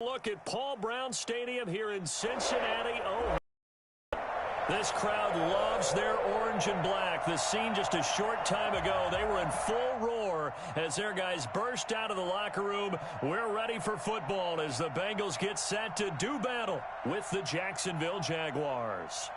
Look at Paul Brown Stadium here in Cincinnati. Oh, this crowd loves their orange and black. The scene just a short time ago, they were in full roar as their guys burst out of the locker room. We're ready for football as the Bengals get set to do battle with the Jacksonville Jaguars.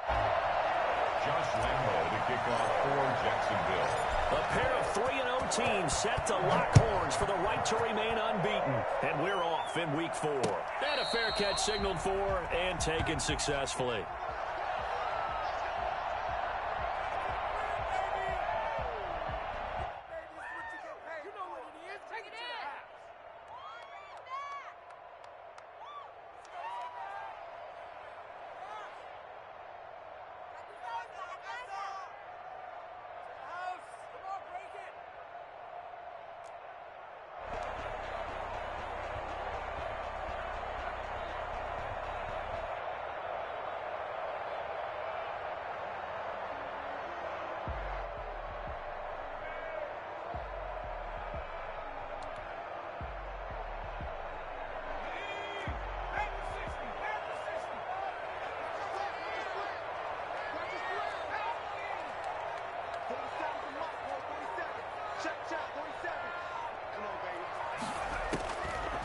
Josh Lambo to kick off for Jacksonville. A pair of 3-0 teams set to lock horns for the right to remain unbeaten. And we're off in week 4. And a fair catch signaled for and taken successfully.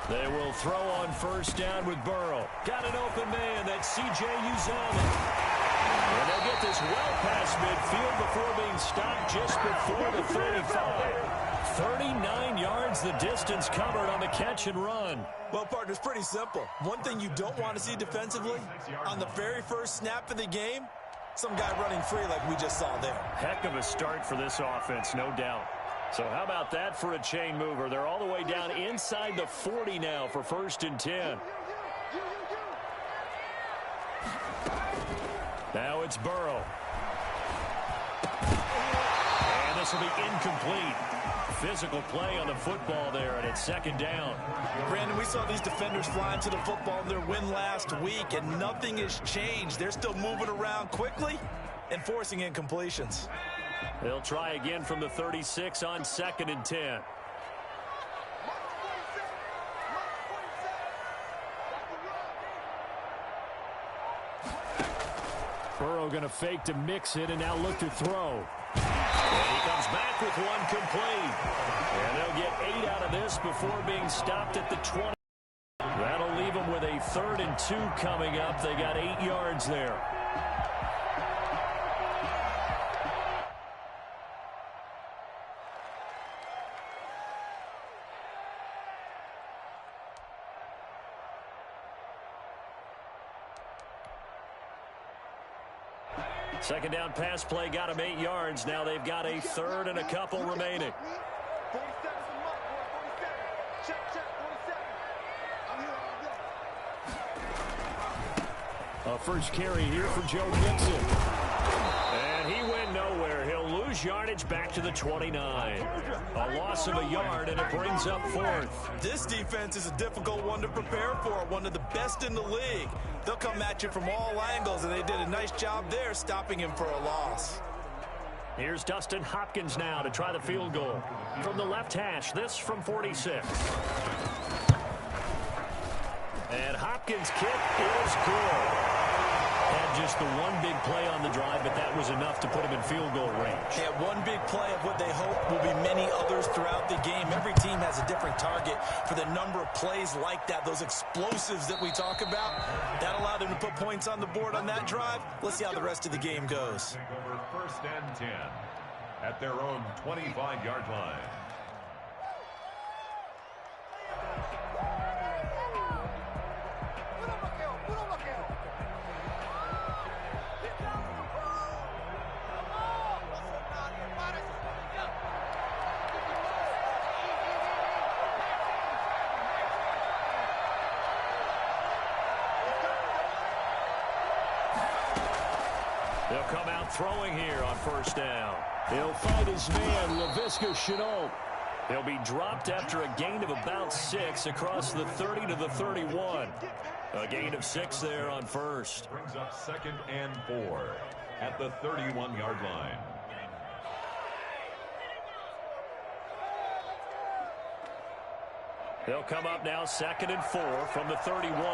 They will throw on first down with Burrow. Got an open man. That's C.J. Uzomah. And they'll get this well past midfield before being stopped just before the 35. 39 yards the distance covered on the catch and run. Well, partner, it's pretty simple. One thing you don't want to see defensively, on the very first snap of the game, some guy running free like we just saw there. Heck of a start for this offense, no doubt. So how about that for a chain mover? They're all the way down inside the 40 now for 1st and 10. Now it's Burrow. And this will be incomplete. Physical play on the football there, and it's 2nd down. Brandon, we saw these defenders flying to the football in their win last week, and nothing has changed. They're still moving around quickly and forcing incompletions. They'll try again from the 36 on 2nd and 10. Burrow going to fake to mix it and now look to throw. And he comes back with one complete. And they'll get 8 out of this before being stopped at the 20. That'll leave them with a 3rd and 2 coming up. They got 8 yards there. Second down pass play got him 8 yards. Now they've got a 3rd and a couple remaining. A first carry here for Joe Mixon. And he went nowhere. He'll lose yardage back to the 29. A loss of a yard, and it brings up 4th. This defense is a difficult one to prepare for, one of the best in the league. They'll come at you from all angles, and they did a nice job there stopping him for a loss. Here's Dustin Hopkins now to try the field goal. From the left hash, this from 46. And Hopkins' kick is good. Had just the one big play on the drive, but that was enough to put him in field goal range. Yeah, one big play of what they hope will be many others throughout the game. Every team has a different target for the number of plays like that, those explosives that we talk about. That allowed them to put points on the board on that drive. Let's see how the rest of the game goes. 1st and 10 at their own 25-yard line. They'll come out throwing here on 1st down. He'll find his man, Laviska Shenault. He'll be dropped after a gain of about 6 across the 30 to the 31. A gain of 6 there on 1st. Brings up 2nd and 4 at the 31-yard line. They'll come up now 2nd and 4 from the 31.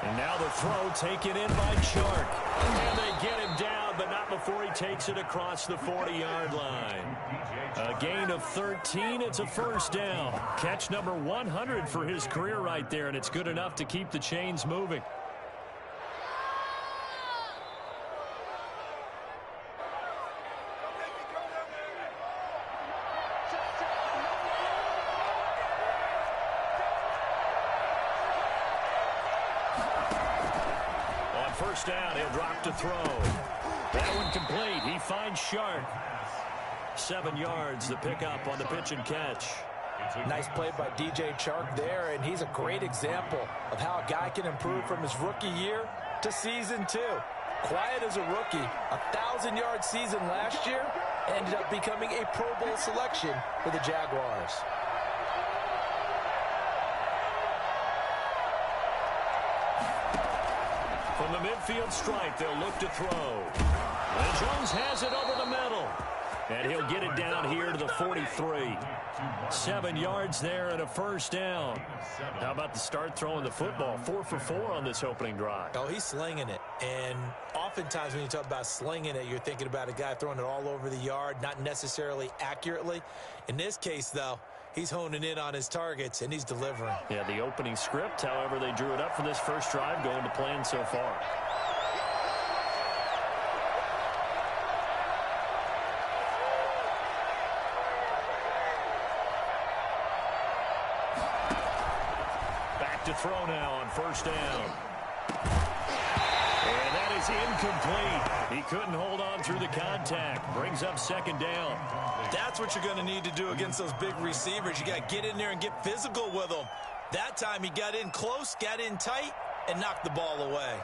And now the throw taken in by Chark. And they get him down, but not before he takes it across the 40-yard line. A gain of 13. It's a first down. Catch number 100 for his career right there, and it's good enough to keep the chains moving. On first down, he'll drop to throw. That one complete. He finds Shark. 7 yards, the pickup on the pitch and catch. Nice play by DJ Chark there, and he's a great example of how a guy can improve from his rookie year to season 2. Quiet as a rookie, 1,000-yard season last year, ended up becoming a Pro Bowl selection for the Jaguars. From the midfield stripe, they'll look to throw. And Jones has it over the middle. And he'll get it down here to the 43. 7 yards there and a first down. How about the start throwing the football? 4 for 4 on this opening drive. Oh, he's slinging it. And oftentimes when you talk about slinging it, you're thinking about a guy throwing it all over the yard, not necessarily accurately. In this case, though, he's honing in on his targets, and he's delivering. Yeah, the opening script, however, they drew it up for this first drive, going to plan so far. To throw now on first down. And that is incomplete. He couldn't hold on through the contact. Brings up second down. That's what you're going to need to do against those big receivers. You got to get in there and get physical with them. That time he got in close, got in tight, and knocked the ball away.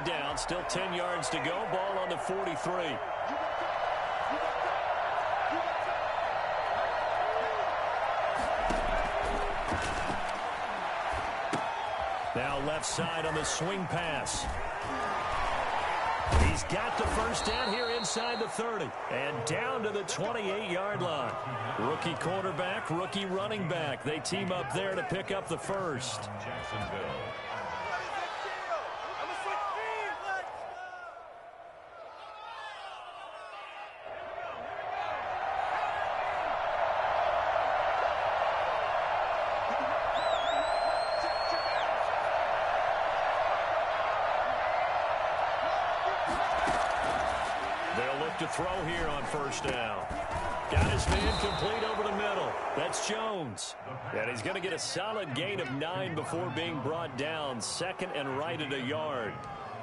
Down, still 10 yards to go. Ball on the 43. Now left side on the swing pass. He's got the first down here inside the 30. And down to the 28-yard line. Rookie quarterback, rookie running back. They team up there to pick up the first. Jacksonville. To throw here on first down. Got his man complete over the middle. That's Jones. And he's going to get a solid gain of 9 before being brought down. Second and right at a yard.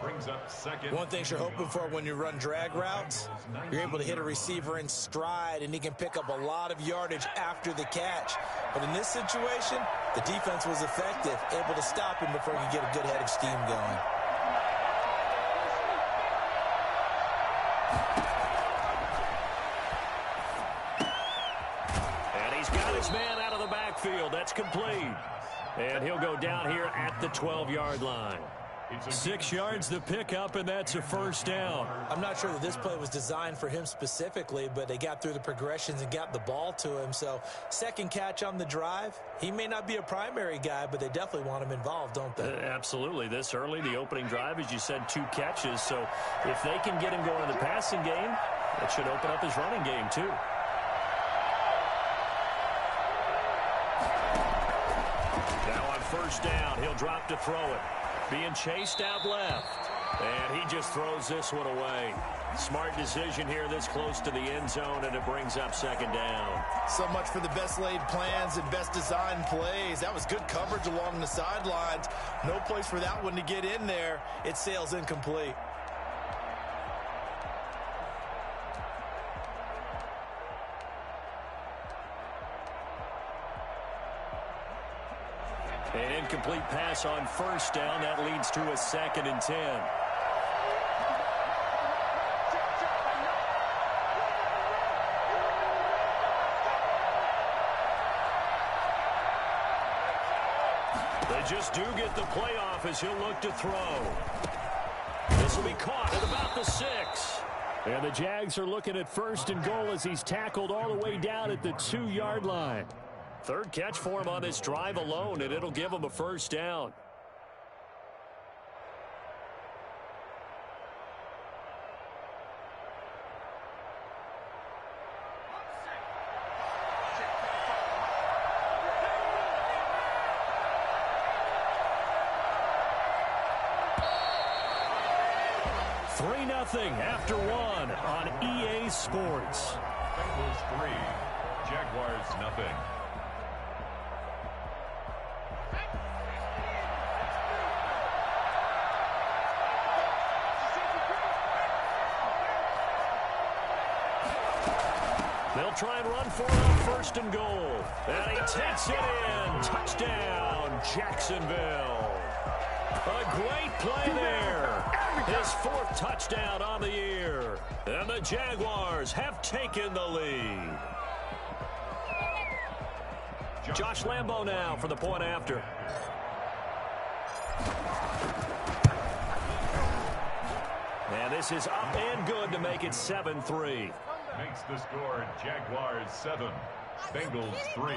Brings up second. One thing you're hoping for when you run drag routes, you're able to hit a receiver in stride, and he can pick up a lot of yardage after the catch. But in this situation, the defense was effective, able to stop him before he could get a good head of steam going. Man out of the backfield. That's complete. And he'll go down here at the 12-yard line. 6 yards the pickup, and that's a first down. I'm not sure that this play was designed for him specifically, but they got through the progressions and got the ball to him. So second catch on the drive. He may not be a primary guy, but they definitely want him involved, don't they? Absolutely. This early, the opening drive, as you said, 2 catches. So if they can get him going in the passing game, it should open up his running game too. First down, he'll drop to throw it. Being chased out left. And he just throws this one away. Smart decision here this close to the end zone, and it brings up second down. So much for the best laid plans and best designed plays. That was good coverage along the sidelines. No place for that one to get in there. It sails incomplete. An incomplete pass on first down. That leads to a 2nd and 10. They just do get the playoff as he'll look to throw. This will be caught at about the 6. And the Jags are looking at 1st and goal as he's tackled all the way down at the 2-yard line. 3rd catch for him on this drive alone, and it'll give him a 1st down. After 1 on EA Sports. Bengals 3, Jaguars nothing. They'll try and run for it on 1st and goal. And he takes it in. Touchdown, Jacksonville. A great play there. His 4th touchdown on the year. And the Jaguars have taken the lead. Josh Lambo now for the point after. And this is up and good to make it 7-3. Makes the score Jaguars 7, Bengals 3.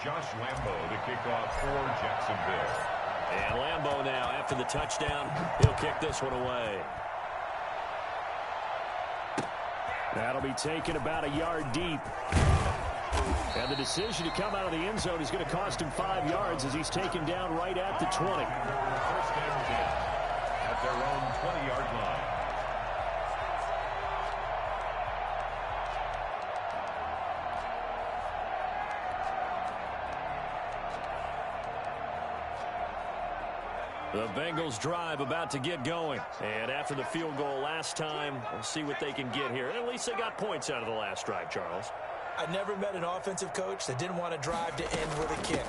Josh Lambo to kick off for Jacksonville. And Lambo now, after the touchdown, he'll kick this one away. That'll be taken about a yard deep. And the decision to come out of the end zone is going to cost him 5 yards as he's taken down right at the 20. 1st and 10 at their own 20-yard line. The Bengals drive about to get going. And after the field goal last time, we'll see what they can get here. At least they got points out of the last drive, Charles. I never met an offensive coach that didn't want to drive to end with a kick.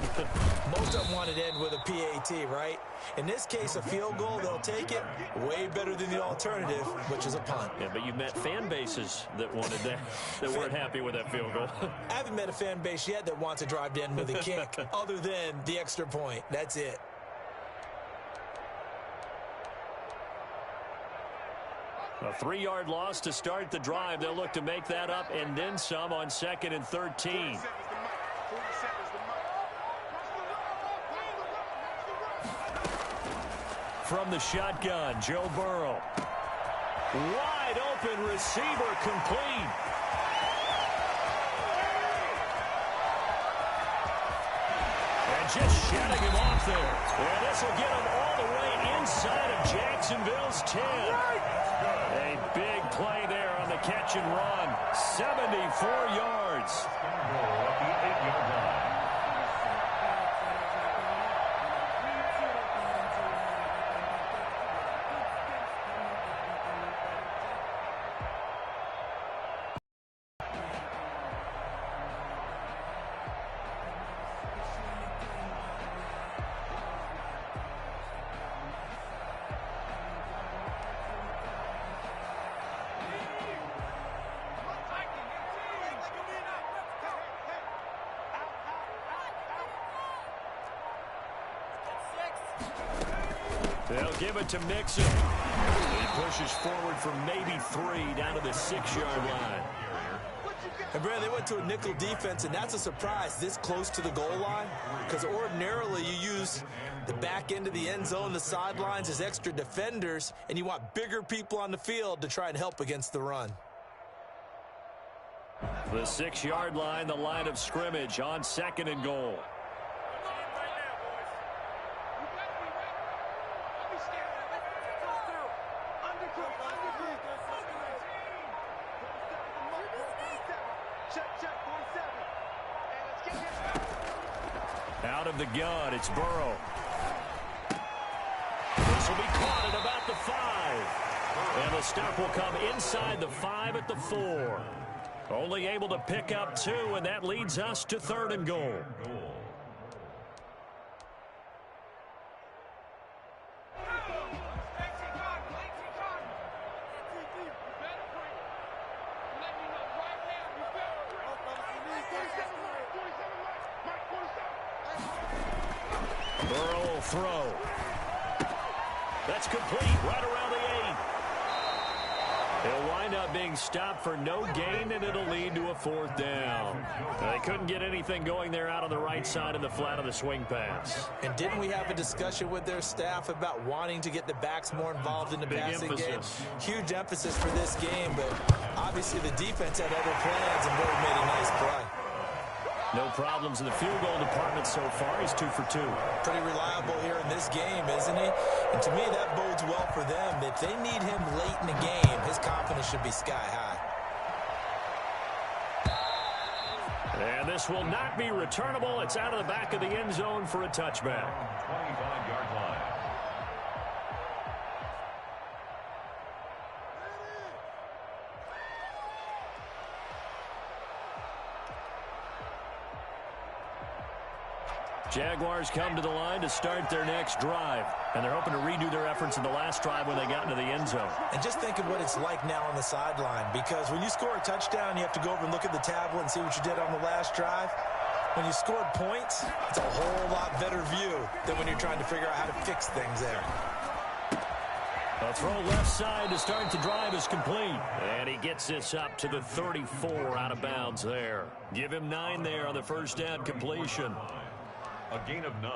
Most of them wanted to end with a PAT, right? In this case, a field goal, they'll take it. Way better than the alternative, which is a punt. Yeah, but you've met fan bases that wanted that, that weren't happy with that field goal. I haven't met a fan base yet that wants to drive to end with a kick, other than the extra point. That's it. A 3-yard loss to start the drive. They'll look to make that up and then some on 2nd and 13. From the shotgun, Joe Burrow. Wide open receiver complete. And just shutting him off there. And this will get him all the way inside of Jacksonville's 10. A big play there on the catch and run. 74 yards. Goal at the 8-yard line. They'll give it to Mixon. He pushes forward for maybe 3 down to the 6-yard line. And, Brad, they went to a nickel defense, and that's a surprise this close to the goal line, because ordinarily you use the back end of the end zone, the sidelines as extra defenders, and you want bigger people on the field to try and help against the run. The 6-yard line, the line of scrimmage on 2nd and goal. Out of the gun, it's Burrow. This will be caught at about the 5. And the stop will come inside the 5 at the 4. Only able to pick up 2, and that leads us to 3rd and goal. Burrow will throw. That's complete right around the 8. He'll wind up being stopped for no gain, and it'll lead to a 4th down. They couldn't get anything going there out on the right side of the flat of the swing pass. And didn't we have a discussion with their staff about wanting to get the backs more involved in the passing game? Huge emphasis for this game, but obviously the defense had other plans, and Burrow made a nice play. No problems in the field goal department so far. He's 2 for 2. Pretty reliable here in this game, isn't he? And to me, that bodes well for them. If they need him late in the game, his confidence should be sky high. And this will not be returnable. It's out of the back of the end zone for a touchback. 25-yard line. Jaguars come to the line to start their next drive, and they're hoping to redo their efforts in the last drive when they got into the end zone. And just think of what it's like now on the sideline, because when you score a touchdown, you have to go over and look at the tablet and see what you did on the last drive. When you scored points, it's a whole lot better view than when you're trying to figure out how to fix things there. A throw left side to start the drive is complete. And he gets this up to the 34 out of bounds there. Give him 9 there on the first down completion. A gain of 9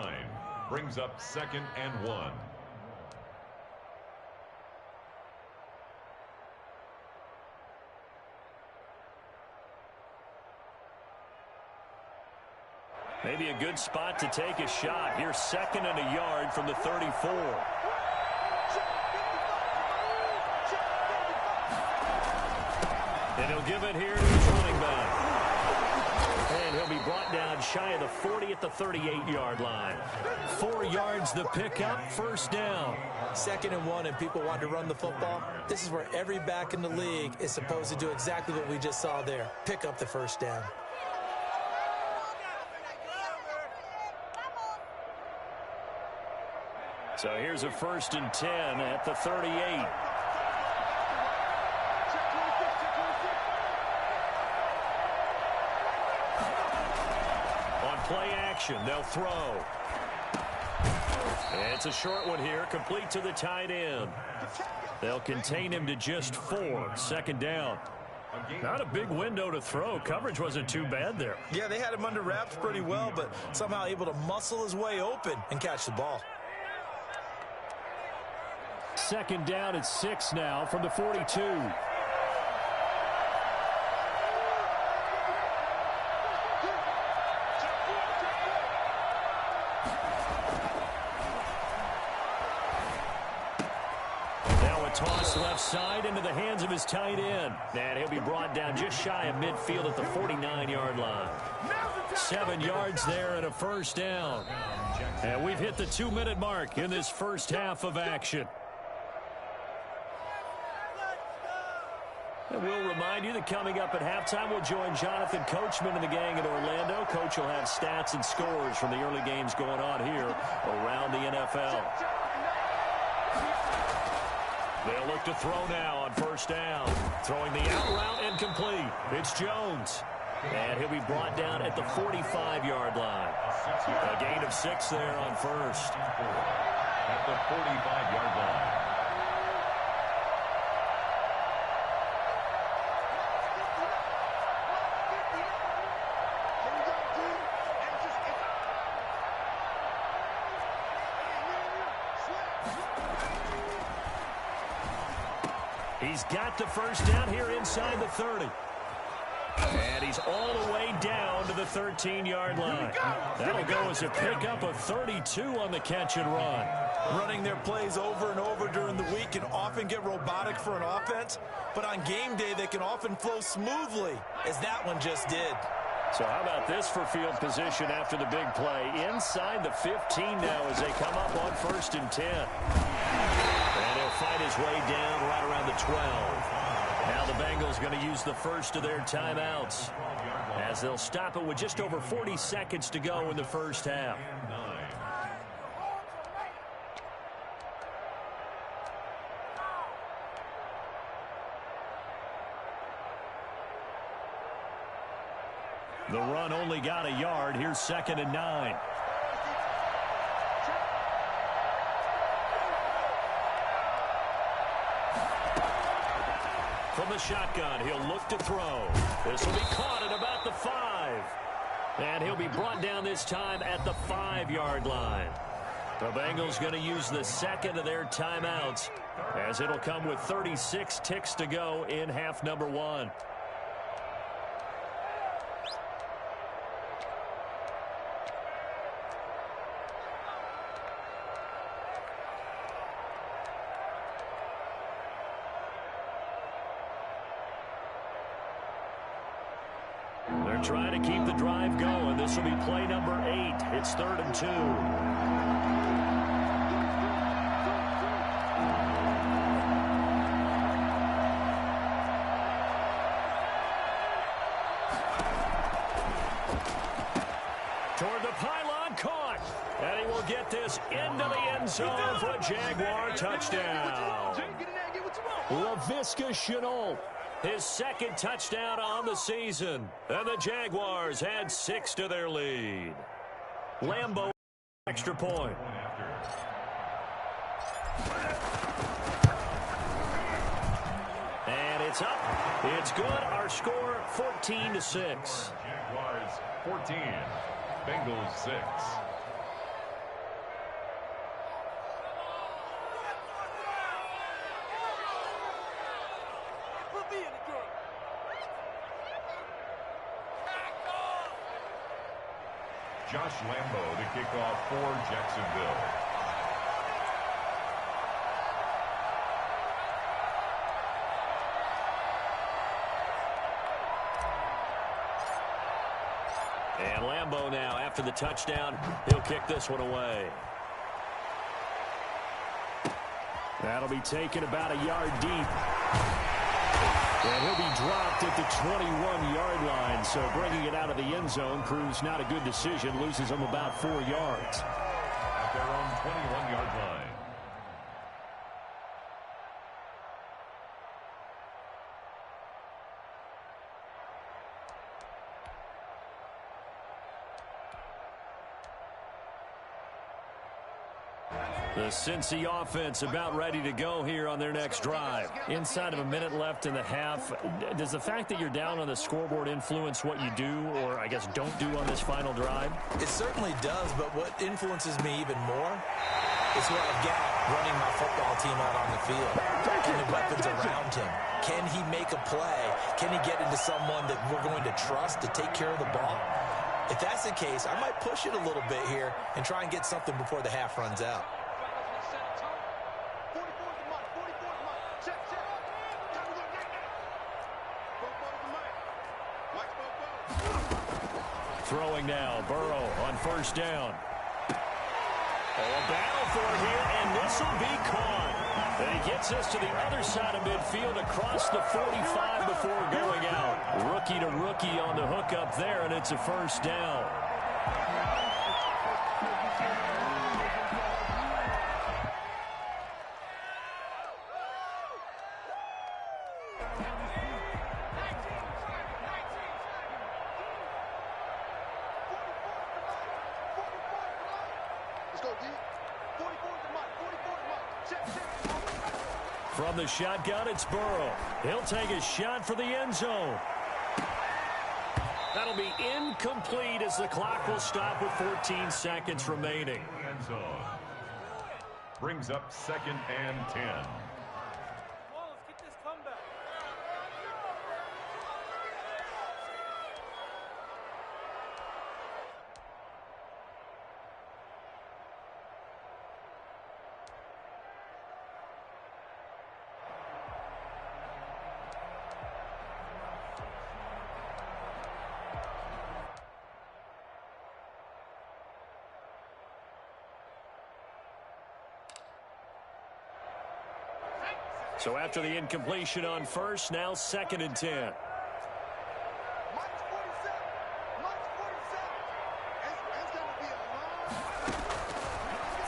brings up 2nd and 1. Maybe a good spot to take a shot. Here's 2nd and a yard from the 34. And he'll give it here to his running back. And he'll be brought down shy of the 40 at the 38-yard line. 4 yards the pickup, first down. 2nd and 1, and people want to run the football. This is where every back in the league is supposed to do exactly what we just saw there. Pick up the first down. So here's a 1st and 10 at the 38. Play action, they'll throw. It's a short one here, complete to the tight end. They'll contain him to just 4, 2nd down. Not a big window to throw. Coverage wasn't too bad there. Yeah, they had him under wraps pretty well, but somehow able to muscle his way open and catch the ball. 2nd down at 6 now from the 42. Toss left side into the hands of his tight end. And he'll be brought down just shy of midfield at the 49-yard line. 7 yards there and a first down. And we've hit the 2-minute mark in this first half of action. And we'll remind you that coming up at halftime, we'll join Jonathan Coachman and the gang in Orlando. Coach will have stats and scores from the early games going on here around the NFL. They'll look to throw now on first down. Throwing the out route incomplete. It's Jones. And he'll be brought down at the 45-yard line. A gain of 6 there on first. At the 45-yard line. He's got the first down here inside the 30. And he's all the way down to the 13-yard line. That'll go as a pickup of 32 on the catch and run. Running their plays over and over during the week can often get robotic for an offense, but on game day they can often flow smoothly, as that one just did. So how about this for field position after the big play? Inside the 15 now as they come up on 1st and 10. And he'll fight his way down right around the 12. Now the Bengals going to use the first of their timeouts as they'll stop it with just over 40 seconds to go in the first half. The run only got a yard. Here's 2nd and 9. From the shotgun, he'll look to throw. This will be caught at about the 5. And he'll be brought down this time at the 5-yard line. The Bengals going to use the second of their timeouts, as it'll come with 36 ticks to go in half number 1. They're trying to keep the drive going. This will be play number 8. It's 3rd and 2. Toward the pylon, caught. And he will get this into the end zone for a Jaguar touchdown. Laviska Shenault, his second touchdown on the season. And the Jaguars add 6 to their lead. Lambeau, extra point. And it's up. It's good. Our score, 14-6. Jaguars 14, Bengals 6. Josh Lambeau to kick off for Jacksonville. And Lambeau now, after the touchdown, he'll kick this one away. That'll be taken about a yard deep. And he'll be dropped at the 21-yard line, so bringing it out of the end zone proves not a good decision, loses him about 4 yards. At their own 21-yard line. The Cincy offense about ready to go here on their next drive. Inside of a minute left in the half, does the fact that you're down on the scoreboard influence what you do, or I guess don't do on this final drive? It certainly does, but what influences me even more is what I've got running my football team out on the field and the weapons around him. Can he make a play? Can he get into someone that we're going to trust to take care of the ball? If that's the case, I might push it a little bit here and try and get something before the half runs out. Throwing now, Burrow on first down. A battle for it here, and this will be caught. And he gets us to the other side of midfield across the 45 before going out. Rookie to rookie on the hook up there, and it's a first down. From the shotgun, it's Burrow. He'll take a shot for the end zone. That'll be incomplete as the clock will stop with 14 seconds remaining. End zone. Brings up 2nd and 10. So after the incompletion on first, now 2nd and 10.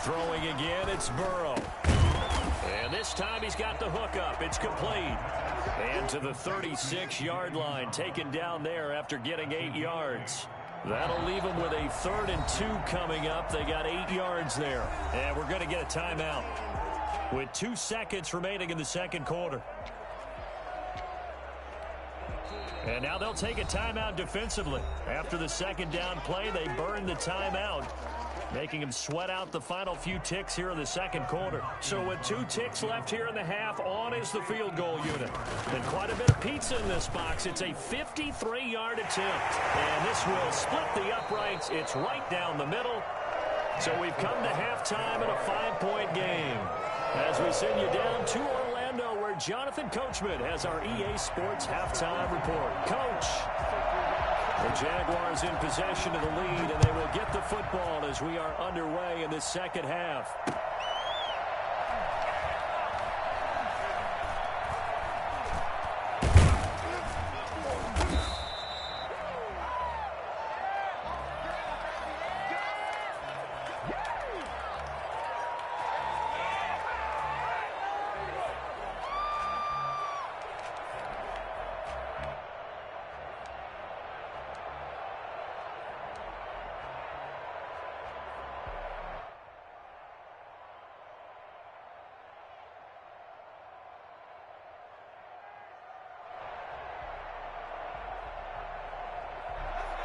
Throwing again, it's Burrow. And this time he's got the hook up. It's complete. And to the 36-yard line, taken down there after getting 8 yards. That'll leave them with a 3rd and 2 coming up. They got 8 yards there. And we're going to get a timeout with 2 seconds remaining in the second quarter. And now they'll take a timeout defensively. After the second down play, they burn the timeout, making them sweat out the final few ticks here in the second quarter. So with 2 ticks left here in the half, on is the field goal unit. And quite a bit of pizza in this box. It's a 53-yard attempt. And this will split the uprights. It's right down the middle. So we've come to halftime in a 5-point game. As we send you down to Orlando, where Jonathan Coachman has our EA Sports halftime report. Coach. The Jaguars in possession of the lead, and they will get the football as we are underway in the second half.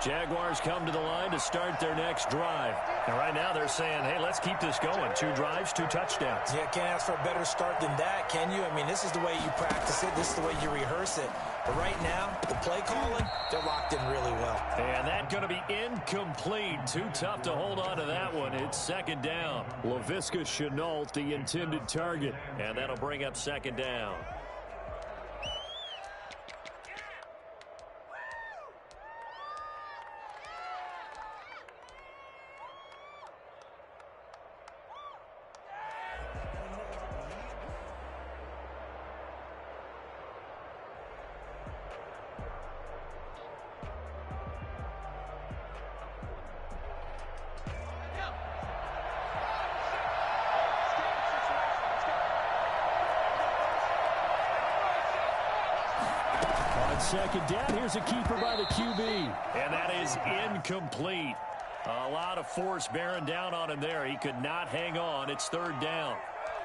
Jaguars come to the line to start their next drive. And right now they're saying, hey, let's keep this going. 2 drives, 2 touchdowns. Yeah, can't ask for a better start than that, can you? I mean, this is the way you practice it. This is the way you rehearse it. But right now, the play calling, they're locked in really well. And that's going to be incomplete. Too tough to hold on to that one. It's second down. Laviska Shenault, the intended target. And that'll bring up second down. Second down, here's a keeper by the QB. And that is incomplete. A lot of force bearing down on him there. He could not hang on. It's third down.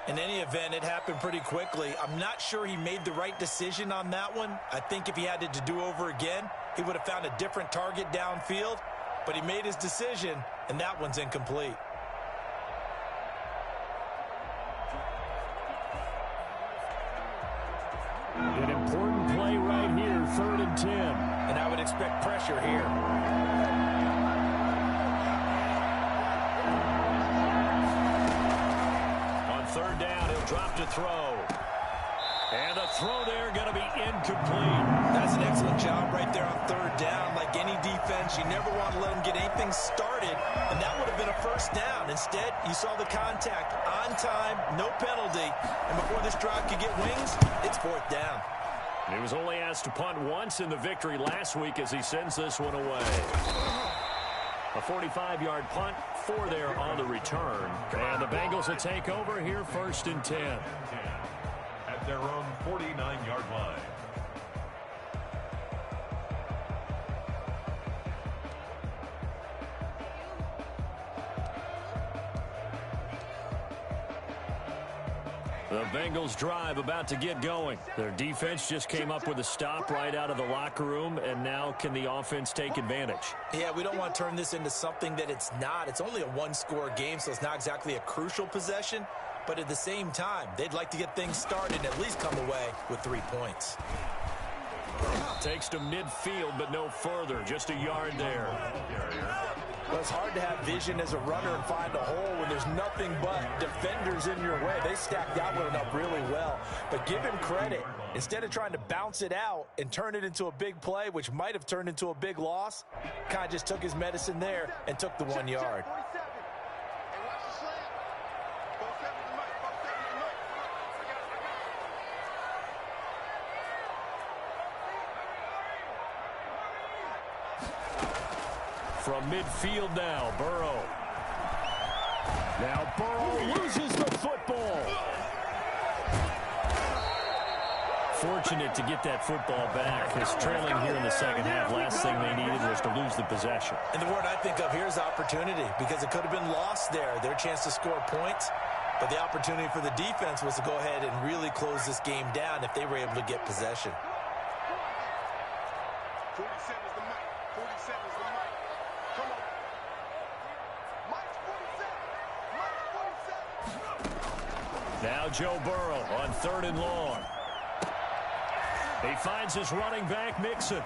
In any event, it happened pretty quickly. I'm not sure he made the right decision on that one. I think if he had to do over again, he would have found a different target downfield. But he made his decision, and that one's incomplete. An important play right here, 3rd and 10. And I would expect pressure here. On 3rd down, he'll drop to throw. And the throw there going to be incomplete. That's an excellent job right there on 3rd down. Like any defense, you never want to let them get anything started, and that would have been a first down. Instead, you saw the contact on time, no penalty, and before this drive could get wings, it's 4th down. He was only asked to punt once in the victory last week as he sends this one away. A 45-yard punt, 4 there on the return. And the Bengals will take over here 1st and 10. At their own 49-yard line. The Bengals drive about to get going. Their defense just came up with a stop right out of the locker room, and now can the offense take advantage? Yeah, we don't want to turn this into something that it's not. It's only a 1-score game, so it's not exactly a crucial possession. But at the same time, they'd like to get things started and at least come away with 3 points. Takes to midfield, but no further. Just a yard there. Well, it's hard to have vision as a runner and find a hole when there's nothing but defenders in your way. They stacked that one up really well. But give him credit. Instead of trying to bounce it out and turn it into a big play, which might have turned into a big loss, kind of just took his medicine there and took the 1 yard. From midfield now, Burrow. Now Burrow loses the football. Fortunate to get that football back. As trailing here in the second half, last thing they needed was to lose the possession. And the word I think of here is opportunity, because it could have been lost there. Their chance to score points. But the opportunity for the defense was to go ahead and really close this game down if they were able to get possession. 47's the mic. 47's the mic. Come on. Mike's 47. Mike's 47. Now Joe Burrow on 3rd and long. He finds his running back, Mixon.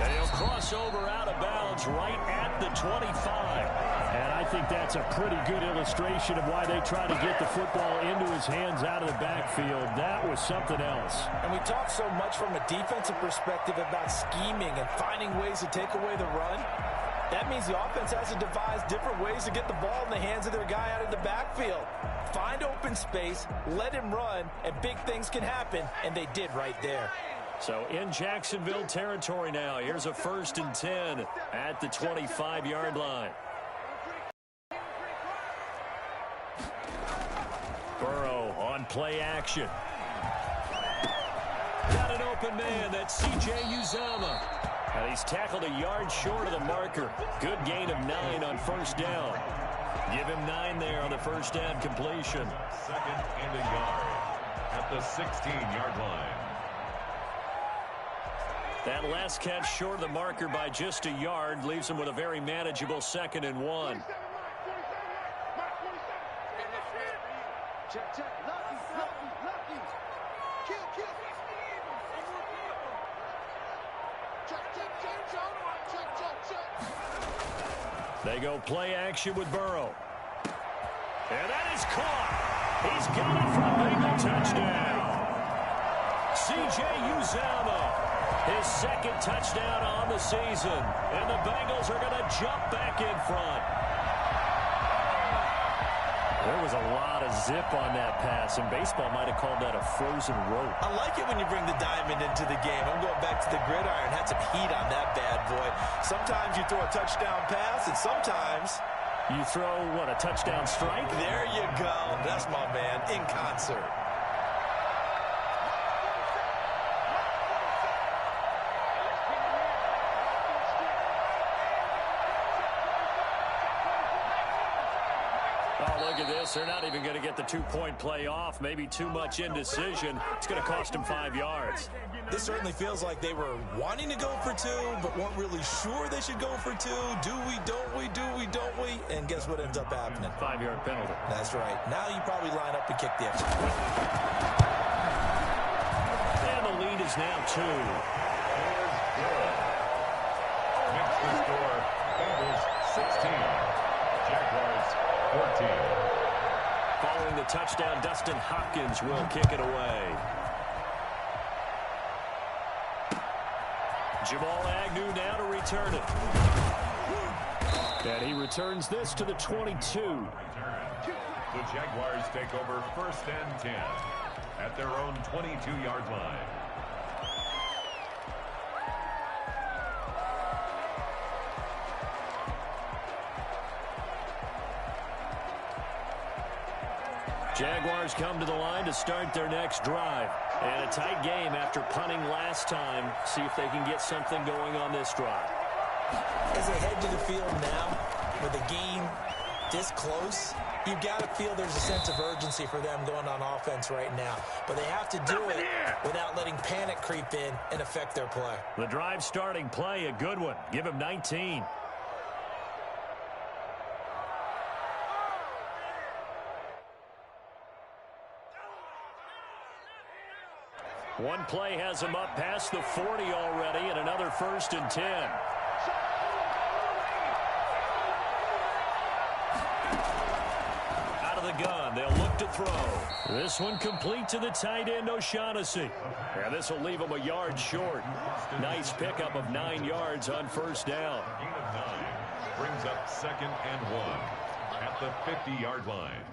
And he'll cross over out of bounds right at the 25. And I think that's a pretty good illustration of why they try to get the football into his hands out of the backfield. That was something else. And we talk so much from a defensive perspective about scheming and finding ways to take away the run. That means the offense has to devise different ways to get the ball in the hands of their guy out of the backfield. Find open space, let him run, and big things can happen, and they did right there. So in Jacksonville territory now, here's a 1st and 10 at the 25-yard line. Burrow on play action. Got an open man, that's C.J. Uzomah. And he's tackled a yard short of the marker. Good gain of 9 on 1st down. Give him 9 there on the 1st down completion. 2nd and a yard at the 16-yard line. That last catch short of the marker by just a yard leaves him with a very manageable 2nd and 1. Check, check. Lucky. Kill. Check. They go play action with Burrow. And that is caught. He's got it for a Bengal touchdown. C.J. Uzomah, his 2nd touchdown on the season. And the Bengals are going to jump back in front. There was a lot of zip on that pass, and baseball might have called that a frozen rope. I like it when you bring the diamond into the game. I'm going back to the gridiron. Had some heat on that bad boy. Sometimes you throw a touchdown pass, and sometimes you throw, what, a touchdown strike? There you go. That's my man, in concert. Oh, look at this. They're not even going to get the 2-point play off. Maybe too much indecision. It's going to cost them 5 yards. This certainly feels like they were wanting to go for 2, but weren't really sure they should go for 2. Do we, don't we, do we, don't we? And guess what ends up happening? 5-yard penalty. That's right. Now you probably line up and kick the extra point. And the lead is now 2. Makes the score Bengals 16, Jaguars 14. Following the touchdown, Dustin Hopkins will kick it away. Jamal Agnew now to return it. And he returns this to the 22. The Jaguars take over 1st and 10 at their own 22-yard line. Jaguars come to the line to start their next drive. And a tight game after punting last time. See if they can get something going on this drive. As they head to the field now, with the game this close, you've got to feel there's a sense of urgency for them going on offense right now. But they have to do it without letting panic creep in and affect their play. The drive starting play, a good one. Give him 19. One play has him up past the 40 already, and another 1st and 10. Out of the gun, they'll look to throw. This one complete to the tight end, O'Shaughnessy. And this will leave him a yard short. Nice pickup of 9 yards on 1st down. Gain of 9 brings up 2nd and 1 at the 50-yard line.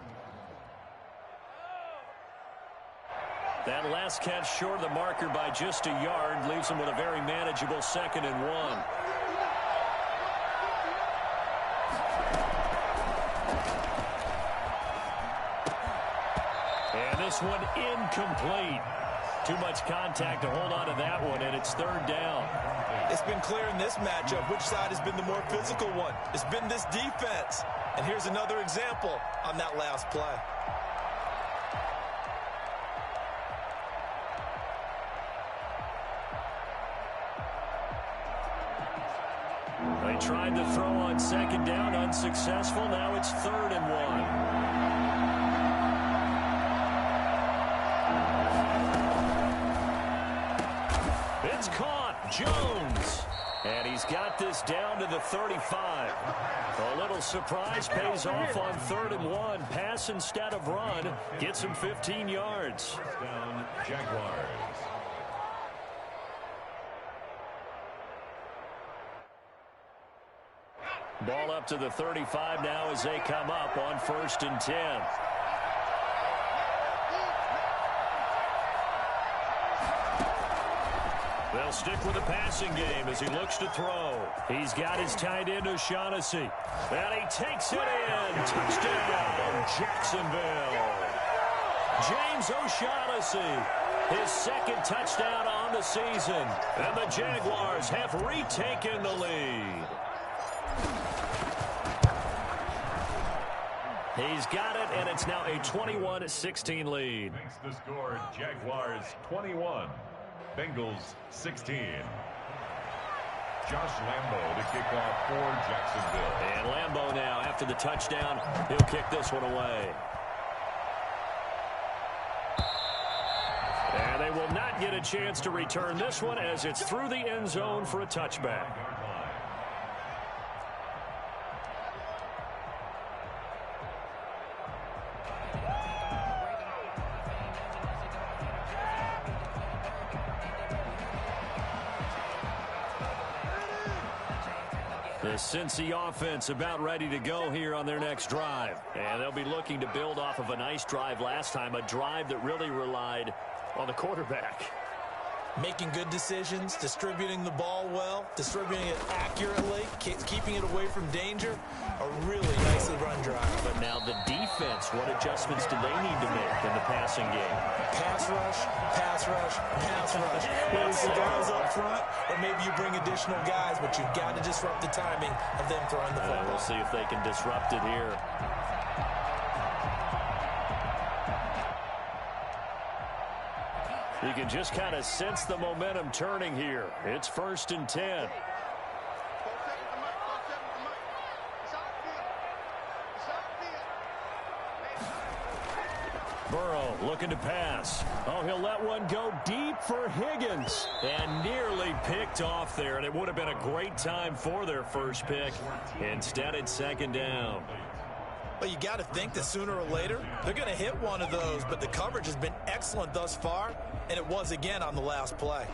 That last catch short of the marker by just a yard leaves him with a very manageable 2nd and 1. And this one incomplete. Too much contact to hold on to that one, and it's 3rd down. It's been clear in this matchup which side has been the more physical one. It's been this defense. And here's another example on that last play. They tried to throw on second down, unsuccessful. Now it's 3rd and 1. It's caught. Jones. And he's got this down to the 35. A little surprise pays off on 3rd and 1. Pass instead of run. Gets him 15 yards. Down, Jaguars. Ball up to the 35 now as they come up on 1st and 10. They'll stick with the passing game as he looks to throw. He's got his tight end O'Shaughnessy. And he takes it in. Touchdown, Jacksonville. James O'Shaughnessy, his 2nd touchdown on the season. And the Jaguars have retaken the lead. He's got it, and it's now a 21-16 lead. Makes the score Jaguars 21. Bengals 16. Josh Lambo to kick off for Jacksonville. And Lambo now, after the touchdown, he'll kick this one away. And they will not get a chance to return this one as it's through the end zone for a touchback. The Cincy offense about ready to go here on their next drive. And they'll be looking to build off of a nice drive last time, a drive that really relied on the quarterback. Making good decisions, distributing the ball well, distributing it accurately, keeping it away from danger. A really nicely run drive. But now the defense, what adjustments do they need to make in the passing game? Pass rush, pass rush, pass rush. Whether it's the guys up front or maybe you bring additional guys, but you've got to disrupt the timing of them throwing the football. We'll see if they can disrupt it here. You can just kind of sense the momentum turning here. It's 1st and 10. Burrow looking to pass. Oh, he'll let one go deep for Higgins. And nearly picked off there. And it would have been a great time for their first pick. Instead, it's 2nd down. But you got to think that sooner or later, they're going to hit one of those. But the coverage has been excellent thus far, and it was again on the last play.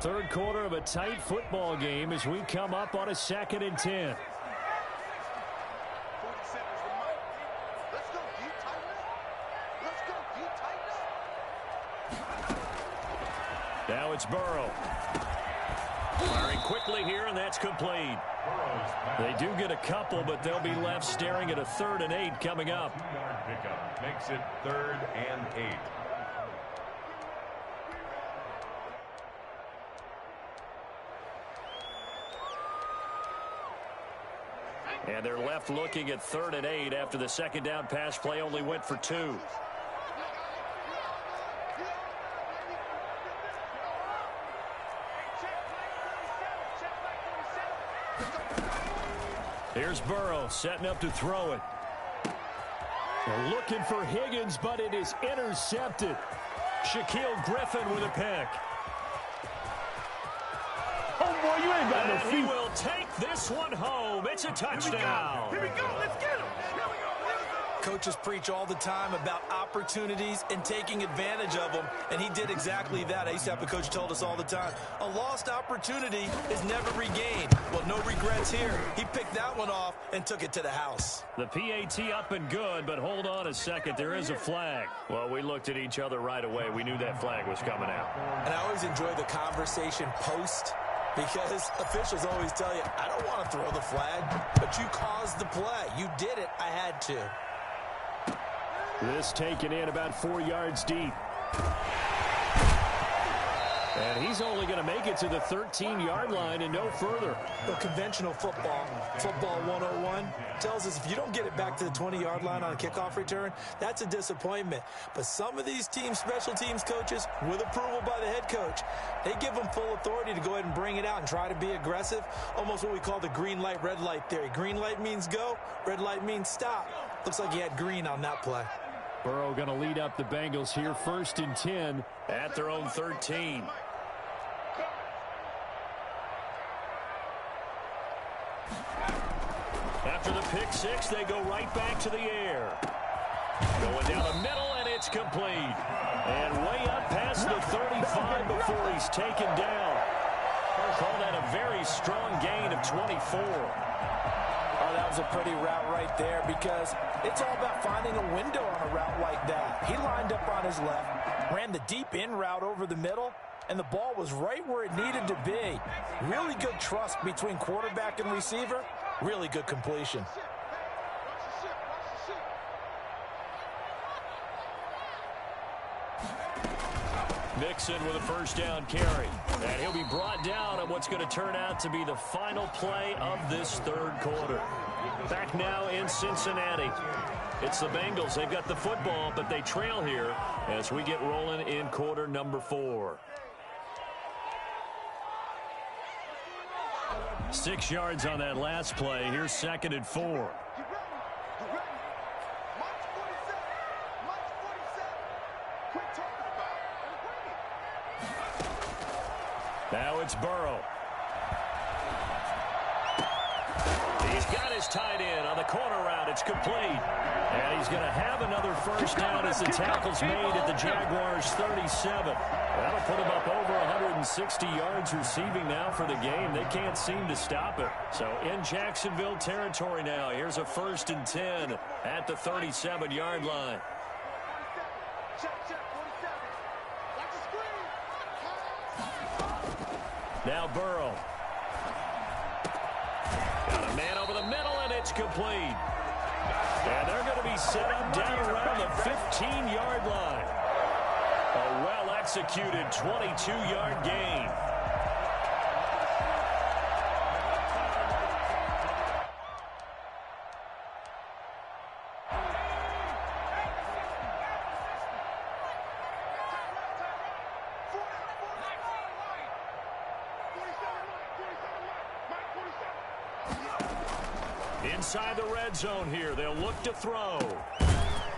Third quarter of a tight football game as we come up on a 2nd and 10. Now it's Burrow. Firing quickly here, and that's complete. They do get a couple, but they'll be left staring at a 3rd and 8 coming up. 2-yard pickup makes it 3rd and 8. And they're left looking at 3rd and 8 after the 2nd down pass play only went for 2. Here's Burrow setting up to throw it. They're looking for Higgins, but it is intercepted. Shaquille Griffin with a pick. Oh, boy, you ain't got no feet. He will take this one home. It's a touchdown. Here we go. Let's get him. Here we go. Coaches preach all the time about opportunities and taking advantage of them, and he did exactly that. I used to have a coach who told us all the time, a lost opportunity is never regained. Well, no regrets here. He picked that one off and took it to the house. The PAT up and good, but hold on a second. There is a flag. Well, we looked at each other right away. We knew that flag was coming out. And I always enjoy the conversation post, because officials always tell you, I don't want to throw the flag, but you caused the play. You did it. I had to. This taken in about 4 yards deep. And he's only going to make it to the 13-yard line and no further. Well, conventional football 101, tells us if you don't get it back to the 20-yard line on a kickoff return, that's a disappointment. But some of these teams, special teams coaches, with approval by the head coach, they give them full authority to go ahead and bring it out and try to be aggressive, almost what we call the green light, red light theory. Green light means go, red light means stop. Looks like he had green on that play. Burrow going to lead up the Bengals here, 1st and 10 at their own 13. After the pick six, they go right back to the air. Going down the middle, and it's complete. And way up past the 35 before he's taken down. Call that a very strong gain of 24. Oh, that was a pretty route right there because it's all about finding a window on a route like that. He lined up on his left, ran the deep in route over the middle, and the ball was right where it needed to be. Really good trust between quarterback and receiver. Really good completion. Mixon with a first down carry. And he'll be brought down on what's going to turn out to be the final play of this third quarter. Back now in Cincinnati. It's the Bengals. They've got the football, but they trail here as we get rolling in quarter number 4. 6 yards on that last play. Here's 2nd and 4. Now it's Burrow. He's got his tight end on the corner route. It's complete. And he's going to have another first down as the tackle's made at the Jaguars' 37. That'll put him up over 160 yards receiving now for the game. They can't seem to stop it. So in Jacksonville territory now. Here's a 1st and 10 at the 37-yard line. Now Burrow. Got a man over the middle, and it's complete. And they're going to be set up down around the 15-yard line. A well-executed 22-yard gain. Inside the red zone here. They'll look to throw.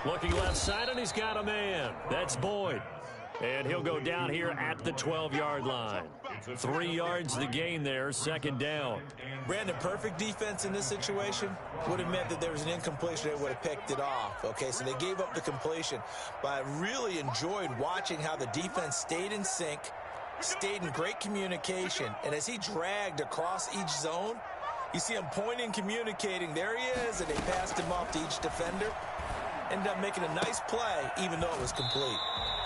Looking left side, and he's got a man. That's Boyd. And he'll go down here at the 12-yard line. 3 yards the gain there, 2nd down. Brandon, perfect defense in this situation would have meant that there was an incompletion. They would have picked it off. Okay, so they gave up the completion. But I really enjoyed watching how the defense stayed in sync, stayed in great communication. And as he dragged across each zone, you see him pointing, communicating. There he is, and they passed him off to each defender. Ended up making a nice play, even though it was complete.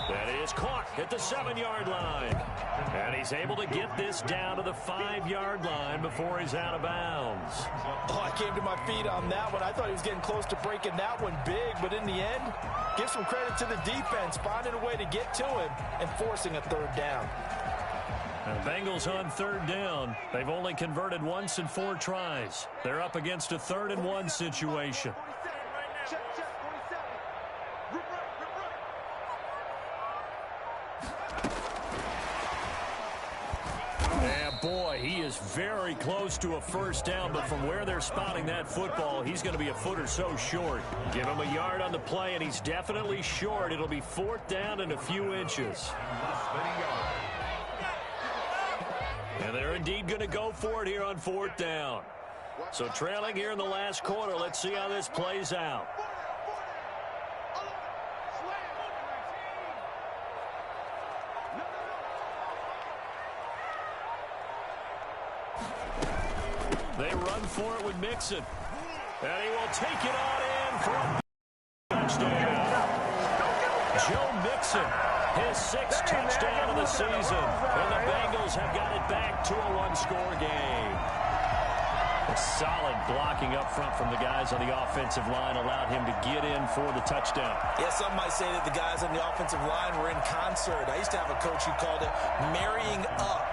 That is caught at the 7-yard line. And he's able to get this down to the 5-yard line before he's out of bounds. Oh, I came to my feet on that one. I thought he was getting close to breaking that one big, but in the end, give some credit to the defense, finding a way to get to him and forcing a 3rd down. And the Bengals on 3rd down. They've only converted once in 4 tries. They're up against a 3rd and 1 situation. And boy, he is very close to a first down, but from where they're spotting that football, he's going to be a foot or so short. Give him a yard on the play, and he's definitely short. It'll be 4th down and a few inches. And they're indeed going to go for it here on 4th down. So trailing here in the last quarter, let's see how this plays out. They run for it with Mixon. And he will take it on in for a touchdown. Joe Mixon, his 6th touchdown of the season. And the Bengals have got it back to a 1-score game. Solid blocking up front from the guys on the offensive line allowed him to get in for the touchdown. Yeah, some might say that the guys on the offensive line were in concert. I used to have a coach who called it marrying up,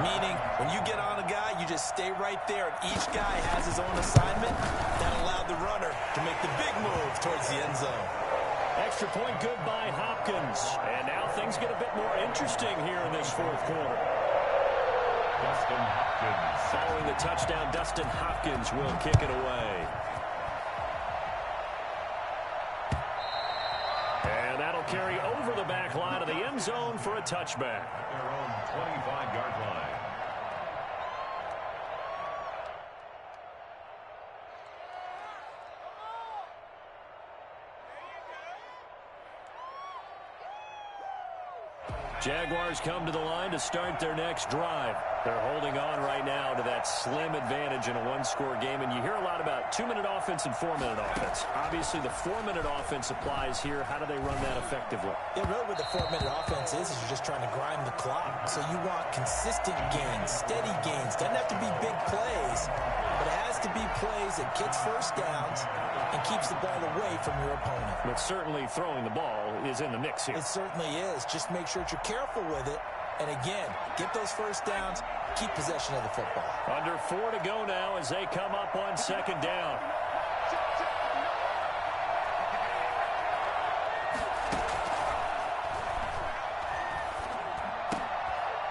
meaning when you get on a guy, you just stay right there, and each guy has his own assignment. That allowed the runner to make the big move towards the end zone. Extra point good by Hopkins. And now things get a bit more interesting here in this fourth quarter. Dustin Hopkins. Following the touchdown, Dustin Hopkins will kick it away. And that'll carry over the back line of the end zone for a touchback. At their own 25-yard line. Jaguars come to the line to start their next drive. They're holding on right now to that slim advantage in a one-score game, and you hear a lot about 2-minute offense and 4-minute offense. Obviously, the 4-minute offense applies here. How do they run that effectively? Yeah, really what the 4-minute offense is you're just trying to grind the clock. So you want consistent gains, steady gains. Doesn't have to be big plays, but it has to be plays that gets first downs and keeps the ball away from your opponent. But certainly throwing the ball is in the mix here. It certainly is. Just make sure that you're careful with it. And again, get those first downs, keep possession of the football. Under 4 to go now as they come up on second down.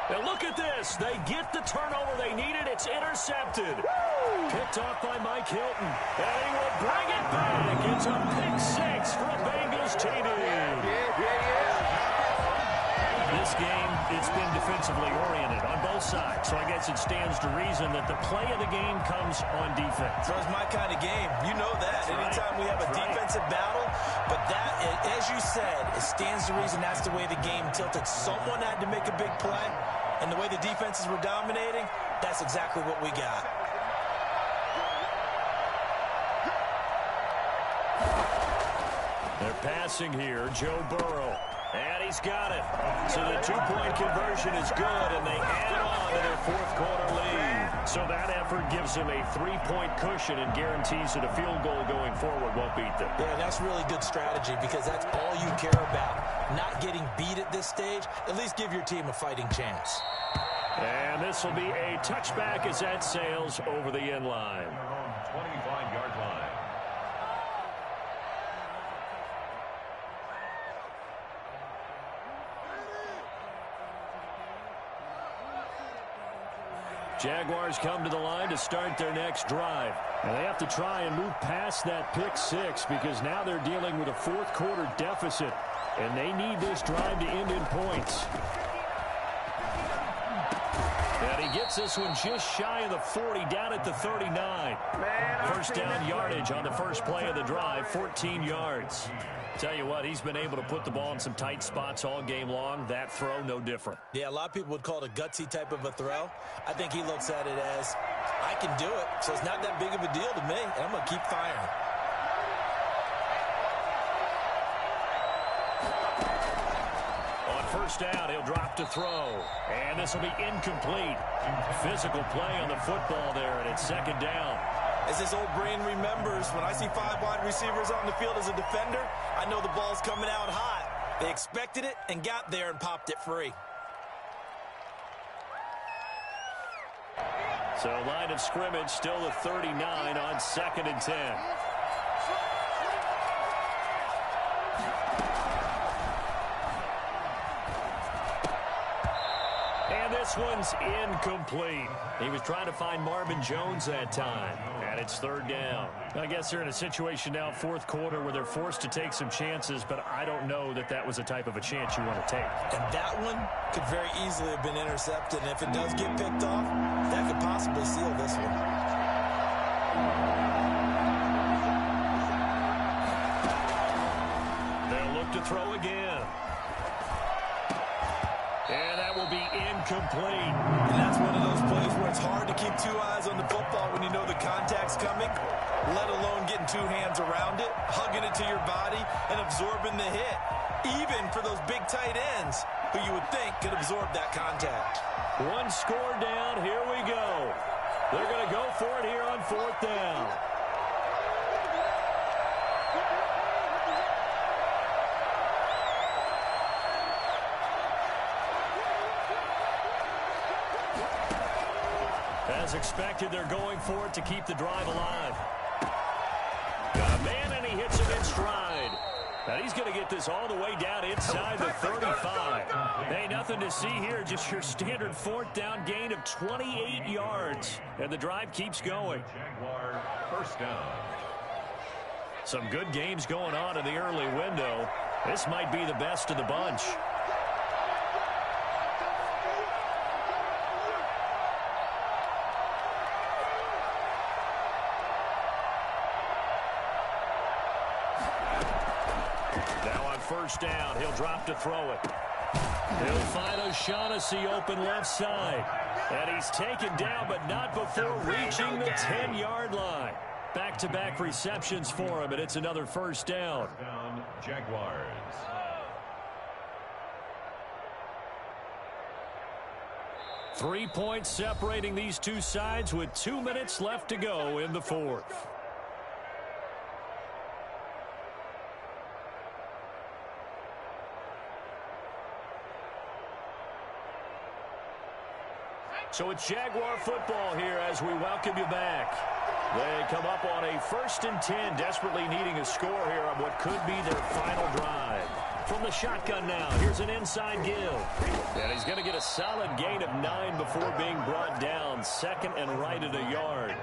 Now look at this. They get the turnover they needed. It's intercepted. Picked off by Mike Hilton. And he will bring it back. It's a pick 6 for a Bengals TD. This game, it's been defensively oriented on both sides. So I guess it stands to reason that the play of the game comes on defense. So it's my kind of game. You know that. Anytime we have a defensive battle, but that, as you said, it stands to reason that's the way the game tilted. Someone had to make a big play, and the way the defenses were dominating, that's exactly what we got. They're passing here, Joe Burrow. And he's got it. So the two-point conversion is good, and they add on to their fourth quarter lead. So that effort gives them a 3-point cushion and guarantees that a field goal going forward won't beat them. Yeah, that's really good strategy because that's all you care about. Not getting beat at this stage. At least give your team a fighting chance. And this will be a touchback as that sails over the end line. Their own 25-yard line. Jaguars come to the line to start their next drive. And they have to try and move past that pick 6 because now they're dealing with a fourth quarter deficit. And they need this drive to end in points. And he gets this one just shy of the 40, down at the 39. First down yardage on the first play of the drive, 14 yards. Tell you what, he's been able to put the ball in some tight spots all game long. That throw, no different. Yeah, a lot of people would call it a gutsy type of a throw. I think he looks at it as, I can do it, so it's not that big of a deal to me, and I'm going to keep firing. On first down, he'll drop to throw. And this will be incomplete. Physical play on the football there, and it's second down. As his old brain remembers, when I see 5 wide receivers on the field as a defender, I know the ball's coming out hot. They expected it and got there and popped it free. So line of scrimmage still the 39 on 2nd and 10. And this one's incomplete. He was trying to find Marvin Jones that time. And it's third down. I guess they're in a situation now, fourth quarter, where they're forced to take some chances, but I don't know that that was the type of a chance you want to take. And that one could very easily have been intercepted. And if it does get picked off, that could possibly seal this one. They'll look to throw again. And that will be incomplete. And that's one of those plays where it's hard to keep 2 eyes on the football when you know the contact's coming, let alone getting 2 hands around it, hugging it to your body, and absorbing the hit. Even for those big tight ends who you would think could absorb that contact. One score down. Here we go. They're going to go for it here on on 4th down. As expected, they're going for it to keep the drive alive. Got a man, and he hits him in stride. And he's going to get this all the way down inside the 35. Hey, nothing to see here, just your standard 4th down gain of 28 yards. And the drive keeps going. Jaguar first down. Some good games going on in the early window. This might be the best of the bunch. First down, he'll drop to throw it. He'll find O'Shaughnessy open left side. And he's taken down, but not before reaching the 10-yard line. Back-to-back receptions for him, and it's another first down. Jaguars. Three points separating these two sides with 2 minutes left to go in the 4th. So it's Jaguar football here as we welcome you back. They come up on a 1st and 10, desperately needing a score here on what could be their final drive. From the shotgun now, here's an inside give. And he's going to get a solid gain of 9 before being brought down. 2nd and right at a yard.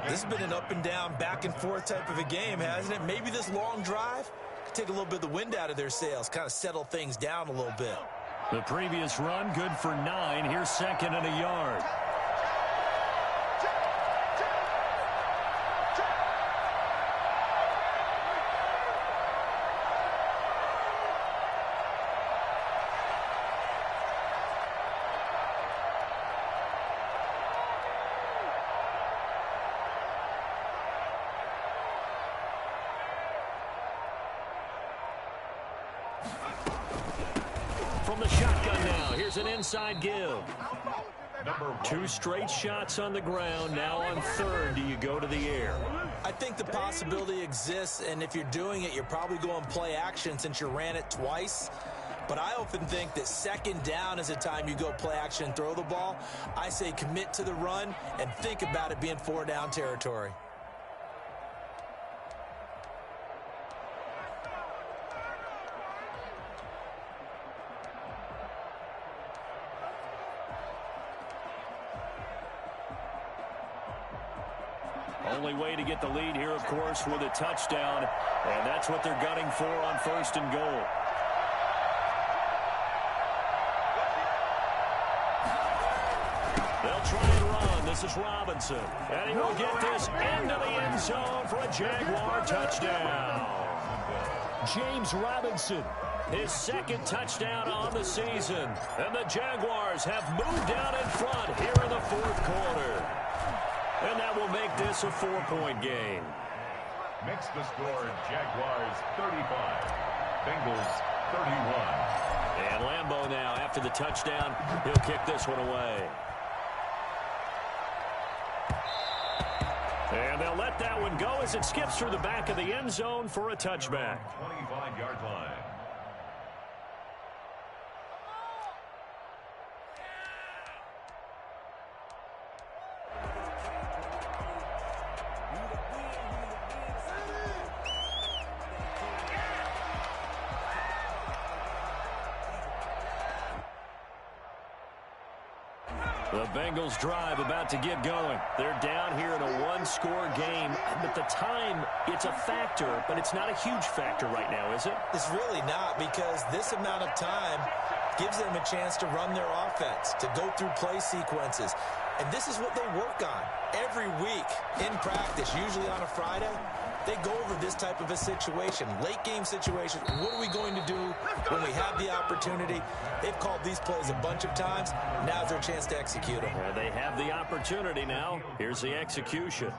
This has been an up and down, back and forth type of a game, hasn't it? Maybe this long drive could take a little bit of the wind out of their sails, kind of settle things down a little bit. The previous run, good for 9. Here's 2nd and a yard. From the shotgun now, here's an inside give. 2 straight shots on the ground. Now on 3rd, do you go to the air? I think the possibility exists, and if you're doing it, you're probably going play action since you ran it twice. But I often think that 2nd down is the time you go play action and throw the ball. I say commit to the run and think about it being 4-down territory. Only way to get the lead here, of course, with a touchdown. And that's what they're gunning for on 1st and goal. They'll try and run. This is Robinson. And he will get this into the end zone for a Jaguar touchdown. James Robinson, his 2nd touchdown on the season. And the Jaguars have moved down in front here in the 4th quarter. And that will make this a 4-point game. Makes the score Jaguars 35, Bengals 31. And Lambeau now, after the touchdown, he'll kick this one away. And they'll let that one go as it skips through the back of the end zone for a touchback. 25-yard line. The Bengals drive about to get going. They're down here in a 1-score game. But the time, it's a factor, but it's not a huge factor right now, is it? It's really not, because this amount of time gives them a chance to run their offense, to go through play sequences. And this is what they work on every week in practice, usually on a Friday. They go over this type of a situation, late game situation. What are we going to do when we have the opportunity? They've called these plays a bunch of times. Now's their chance to execute them. They have the opportunity now. Here's the execution.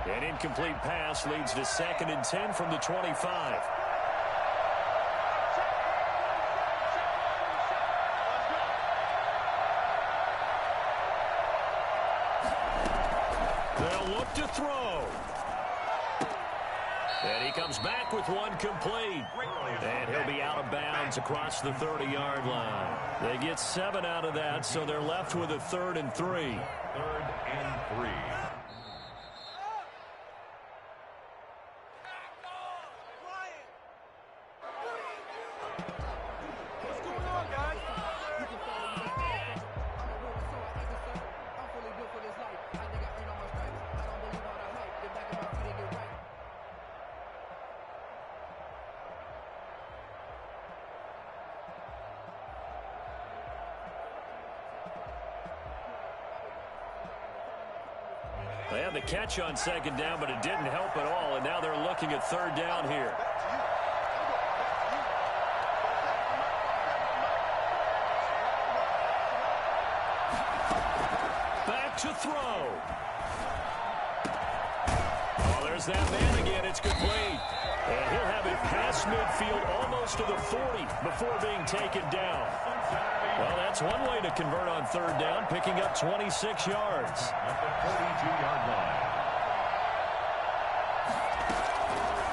An incomplete pass leads to 2nd and 10 from the 25. to throw. And he comes back with one complete. And he'll be out of bounds across the 30-yard line. They get 7 out of that, so they're left with a 3rd and 3. 3rd and 3. They had the catch on 2nd down, but it didn't help at all, and now they're looking at 3rd down here. Back to throw. Oh, there's that man again. It's complete. And he'll have it past midfield almost to the 40 before being taken down. Well, that's one way to convert on 3rd down, picking up 26 yards. At the 42-yard line.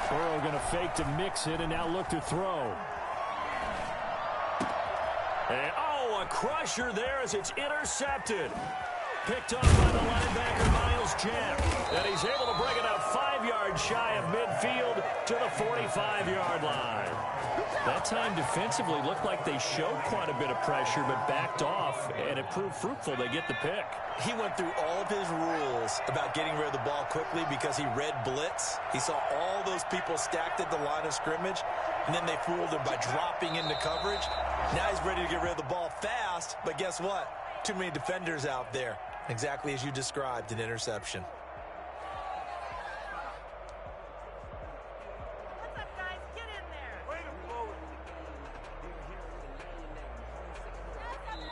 Burrow going to fake to mix it and now look to throw. And, oh, a crusher there as it's intercepted. Picked off by the linebacker, Miles Jack. And he's able to bring it up 5 yards shy of midfield to the 45-yard line. That time defensively looked like they showed quite a bit of pressure but backed off, and it proved fruitful. They get the pick. He went through all of his rules about getting rid of the ball quickly because he read blitz. He saw all those people stacked at the line of scrimmage, and then they fooled him by dropping into coverage. Now he's ready to get rid of the ball fast, but guess what? Too many defenders out there. Exactly as you described, an interception.